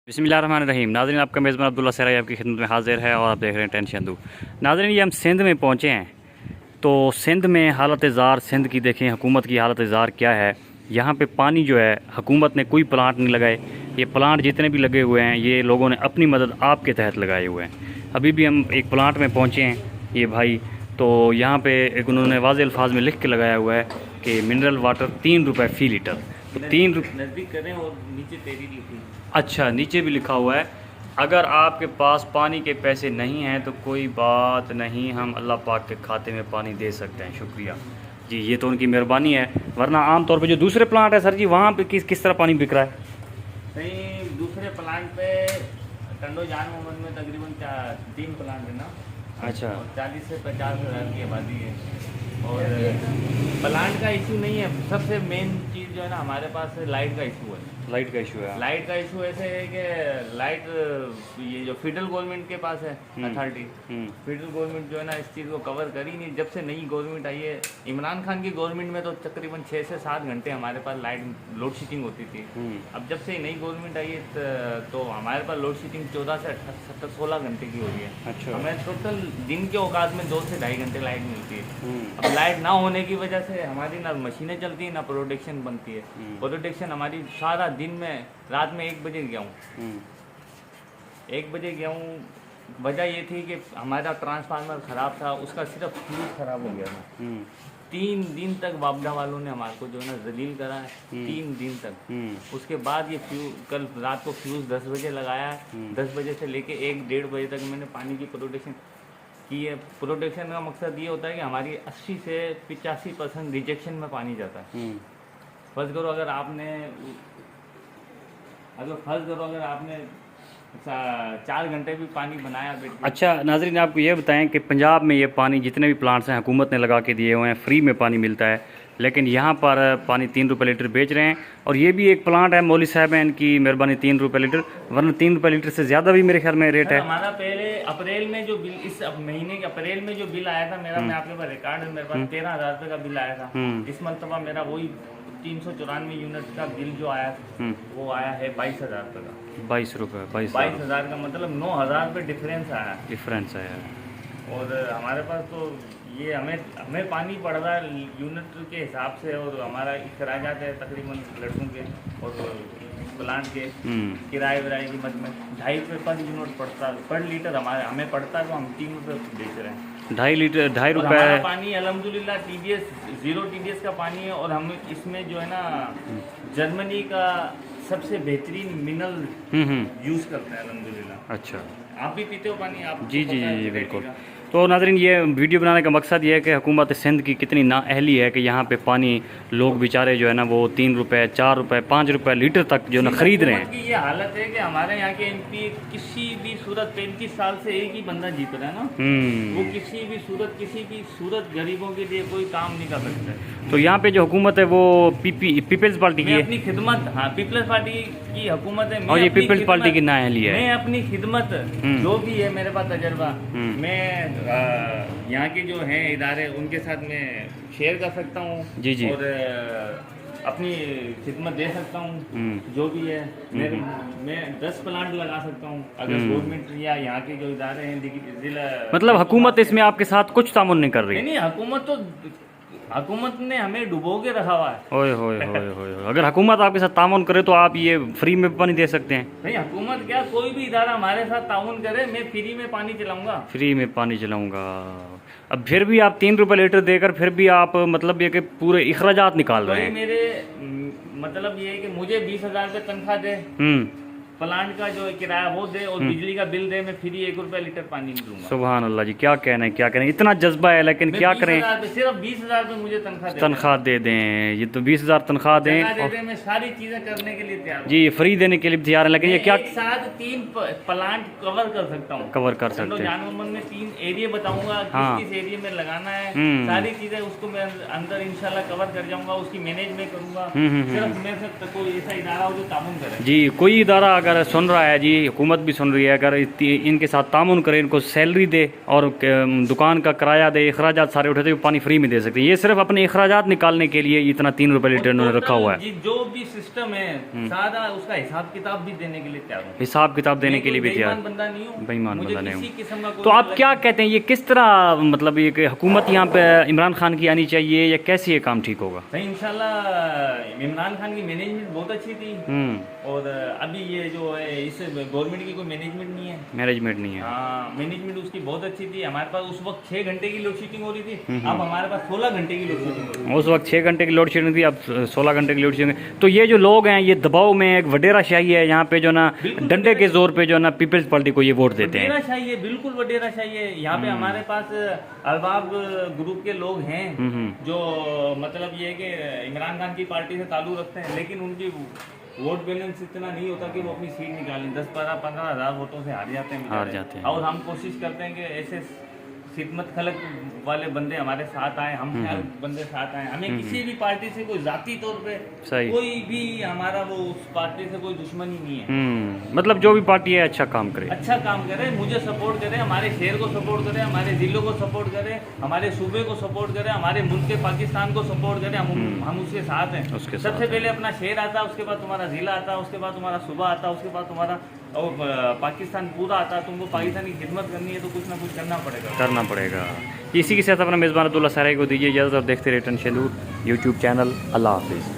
बिस्मिल्लाहिर्रहमानिर्रहीम। नाज़रीन, आपका मेज़बान अब्दुल्ला सहराई आपकी खिदमत में हाज़िर है और आप देख रहे हैं टेंशन दू। नाज़रीन, ये हम सिंध में पहुँचे हैं। तो सिंध में हालत ज़ार, सिंध की देखें हुकूमत की हालत ज़ार क्या है। यहाँ पे पानी जो है हुकूमत ने कोई प्लांट नहीं लगाए। ये प्लांट जितने भी लगे हुए हैं ये लोगों ने अपनी मदद आपके तहत लगाए हुए हैं। अभी भी हम एक प्लांट में पहुँचे हैं ये भाई, तो यहाँ पे एक उन्होंने वाज़े अल्फाज में लिख के लगाया हुआ है कि मिनरल वाटर 3 रुपये फ़ी लीटर। तो 3 नज़दीक करें और नीचे तेरी लिखी। अच्छा, नीचे भी लिखा हुआ है अगर आपके पास पानी के पैसे नहीं हैं तो कोई बात नहीं, हम अल्लाह पाक के खाते में पानी दे सकते हैं। शुक्रिया जी, ये तो उनकी मेहरबानी है। वरना आम तौर पे जो दूसरे प्लांट है सर जी, वहाँ पे किस तरह पानी बिक रहा है? सही, दूसरे प्लांट पे टंडो जान मोहम्मद में तकरीबन 3 प्लांट है ना। अच्छा, 40 से 50 हज़ार की आबादी है और प्लांट का इशू नहीं है। सबसे मेन चीज़ जो है ना हमारे पास लाइट का इशू है। लाइट का इशू है। लाइट का इशू ऐसे है कि लाइट ये जो फेडरल गवर्नमेंट के पास है अथॉरिटी, फेडरल गवर्नमेंट जो है ना इस चीज़ को कवर कर ही नहीं। जब से नई गवर्नमेंट आई है, इमरान खान की गवर्नमेंट में तो तकरीबन 6 से 7 घंटे हमारे पास लाइट लोड शेडिंग होती थी। अब जब से नई गवर्नमेंट आई है तो हमारे पास लोड शेडिंग 14 से 16 घंटे की हो रही है। अच्छा, हमें टोटल दिन के औकात में 2 से 2.5 घंटे लाइट मिलती है। अब लाइट ना होने की वजह से हमारी ना मशीनें चलती हैं ना प्रोडक्शन बनती है। प्रोडक्शन हमारी सारा दिन में, रात में 1 बजे गया हूँ, 1 बजे गया हूँ। वजह ये थी कि हमारा ट्रांसफार्मर ख़राब था, उसका सिर्फ फ्यूज़ ख़राब हो गया था। 3 दिन तक वापडा वालों ने हमारे को जो है ना जलील करा है, 3 दिन तक। उसके बाद ये कल रात को फ्यूज़ 10 बजे लगाया है। 10 बजे से लेके 1-1.5 बजे तक मैंने पानी की प्रोडक्शन की है। प्रोडक्शन का मकसद ये होता है कि हमारी 80 से 85% रिजेक्शन में पानी जाता है। फर्ज करो अगर आपने 4 घंटे भी पानी बनाया अच्छा नाज़रीन, आपको ये बताएं कि पंजाब में ये पानी जितने भी प्लांट्स हैं हुकूमत ने लगा के दिए हुए हैं, फ्री में पानी मिलता है। लेकिन यहाँ पर पानी 3 रुपये लीटर बेच रहे हैं। और ये भी एक प्लांट है, मौली साहब हैं, इनकी मेहरबानी 3 रुपये लीटर, वरना 3 रुपये लीटर से ज़्यादा भी मेरे ख्याल में रेट है। हमारा पहले अप्रैल में जो बिल, इस महीने के अप्रैल में जो बिल आया था मेरा, मैं आपके पास रिकॉर्ड है, मेरे पास 13,000 रुपये का बिल आया था। इस मरतबा मेरा वही 394 यूनिट का बिल जो आया वो आया है 22,000 रुपये का। 22 रुपये, 22,000 का मतलब 9,000 रुपये डिफरेंस आया। और हमारे पास तो ये हमें पानी पड़ रहा है यूनिट के हिसाब से, और हमारा अखराजात है तकरीबन लड़कों के और प्लांट के किराए विराए की मद में 2.5 रुपये पर यूनिट पड़ता, पर लीटर हमें पड़ता है, तो हम 3 रुपये बेच रहे हैं। 2.5 रुपये हमारा पानी अल्हम्दुलिल्लाह TDS 0 TDS का पानी है। और हम इसमें जो है ना जर्मनी का सबसे बेहतरीन मिनरल यूज़ करते हैं अल्हम्दुलिल्लाह। अच्छा, आप भी पीते हो पानी? आप जी जी जी बिल्कुल। तो नाज़रीन, ये वीडियो बनाने का मकसद ये है कि हुकूमत सिंध की कितनी नाअहली है कि यहाँ पे पानी लोग बेचारे जो है ना वो 3 रुपये, 4 रुपये, 5 रुपये लीटर तक जो है ना ख़रीद रहे हैं। ये हालत है कि हमारे यहाँ के MP किसी भी सूरत 35 साल से एक ही बंदा जीत रहा है ना, वो किसी भी सूरत गरीबों के लिए कोई काम नहीं कर सकते। तो यहाँ पे जो हुकूमत है वो पीपल्स पार्टी की है। अपनी खिदमत, हाँ, पीपल्स पार्टी की हुकूमत है। और ये पीपल्स पार्टी की नाअहली है। मैं अपनी खिदमत जो भी है मेरे पास तजर्बा, मैं यहाँ के जो हैं इदारे उनके साथ मैं शेयर कर सकता हूँ। जी जी। और अपनी खिदमत दे सकता हूँ जो भी है। मैं 10 प्लांट लगा सकता हूँ अगर गवर्नमेंट या यहाँ के जो इदारे हैं जिला, मतलब हुकूमत इसमें आपके साथ कुछ तामुन नहीं कर रही? नहीं, हुकूमत ने हमें डुबो के रखा हुआ है। ओए होए होए होए, अगर हुकूमत आपके साथ तामुन करे तो आप ये फ्री में पानी दे सकते हैं? नहीं, हुकूमत क्या, कोई भी इदारा हमारे साथ ताउन करे, मैं फ्री में पानी चलाऊंगा। फ्री में पानी चलाऊंगा। अब फिर भी आप 3 रुपये लीटर देकर फिर भी आप मतलब ये कि पूरे अखराजात निकाल रहे हैं। मेरे मतलब ये है कि मुझे 20,000 रुपये तनख्वाह दे, प्लांट का जो किराया वो दे, और बिजली का बिल दे, मैं फ्री 1 रुपये लीटर पानी नहीं दूंगा। सुभान अल्लाह जी, क्या कहना है, क्या कहना है, इतना जज्बा है। लेकिन क्या करें, सिर्फ 20,000 रुपये मुझे तनख्वाह दे दें। ये तो 20,000 तनख्वाह दें, मैं सारी चीजें करने के लिए तैयार हूं। जी, फ्री देने के लिए तैयार है। लेकिन ये क्या, एक साथ 3 प्लांट कवर कर सकता हूँ, कवर कर सकते हैं। जानवर में 3 एरिया बताऊंगा, किस एरिया में लगाना है, सारी चीजें उसको मैं अंदर इंशाल्लाह कवर कर जाऊंगा, उसकी मैनेज में करूंगा। सिर्फ मैं कोई ऐसा इदारा हो जो तामुन करे। जी, कोई इदारा अगर सुन रहा है जी, हुकूमत भी सुन रही है, अगर इनके साथ तामुन करे, इनको सैलरी दे और दुकान का किराया दे, अखराजात सारे उठाते हुए पानी फ्री में दे सकते हैं। ये सिर्फ अपने अखराजात निकालने के लिए इतना 3 रुपये लीटर इन्होंने रखा हुआ है। जी, जो भी सिस्टम है सारा उसका हिसाब किताब भी देने के लिए तैयार हूँ, हिसाब किताब देने के लिए भी तैयार, बंदा नहीं हूँ, बेईमान बंदा नहीं किसी किस्म का हूँ। कोई तो आप मतलब क्या कहते हैं, ये किस तरह मतलब ये कि हुकूमत यहाँ पे इमरान खान की आनी चाहिए या कैसे ये काम ठीक होगा? नहीं, इंशाल्लाह इमरान खान की मैनेजमेंट बहुत अच्छी थी, और अभी ये जो है इस गवर्नमेंट की कोई मैनेजमेंट नहीं है, मैनेजमेंट नहीं है। हाँ, मैनेजमेंट उसकी बहुत अच्छी थी। हमारे पास उस वक्त 6 घंटे की लोड शेडिंग हो रही थी, अब हमारे पास 16 घंटे की लोड शेडिंग हो रही है। उस वक्त 6 घंटे की लोड शेडिंग थी, अब 16 घंटे की लोड शेडिंग। तो ये जो लोग हैं ये दबाव में एक वडेरा शाही है यहाँ पे, जो ना डंडे के जोर पे जो ना पीपल्स पार्टी को ये वोट देते हैं। वडेरा शाही है, बिल्कुल वडेरा शाही है। यहाँ पे हमारे पास अरबाब ग्रुप के लोग हैं जो मतलब ये है कि इमरान खान की पार्टी से ताल्लुक रखते हैं, लेकिन उनकी वोट बैलेंस इतना नहीं होता कि वो अपनी सीट निकालें। 10-15 हज़ार वोटों से हार जाते हैं, हार जाते हैं। और हम कोशिश करते हैं कि ऐसे खिदमत खलक वाले बंदे हमारे साथ आए, हम बंदे साथ आए। हमें किसी भी पार्टी से कोई जाती तौर पे कोई भी हमारा वो उस पार्टी से कोई दुश्मनी नहीं है। मतलब जो भी पार्टी है अच्छा काम करे, अच्छा काम करे, मुझे सपोर्ट करे, हमारे शहर को सपोर्ट करे, हमारे जिलों को सपोर्ट करे, हमारे सूबे को सपोर्ट करे, हमारे मुल्क के पाकिस्तान को सपोर्ट करे। हम उसके साथ हैं। सबसे पहले अपना शहर आता है, उसके बाद तुम्हारा जिला आता है, उसके बाद तुम्हारा सूबा आता है, उसके बाद तुम्हारा और पाकिस्तान पूरा आता है। तुमको पाकिस्तान की खिदमत करनी है तो कुछ ना कुछ करना पड़ेगा। इसी के साथ अपना मेज़बान अब्दुल्ला सहराई को दीजिए इजाज़त और देखते रहे टेंशन दूर यूट्यूब चैनल। अल्लाह हाफिज़।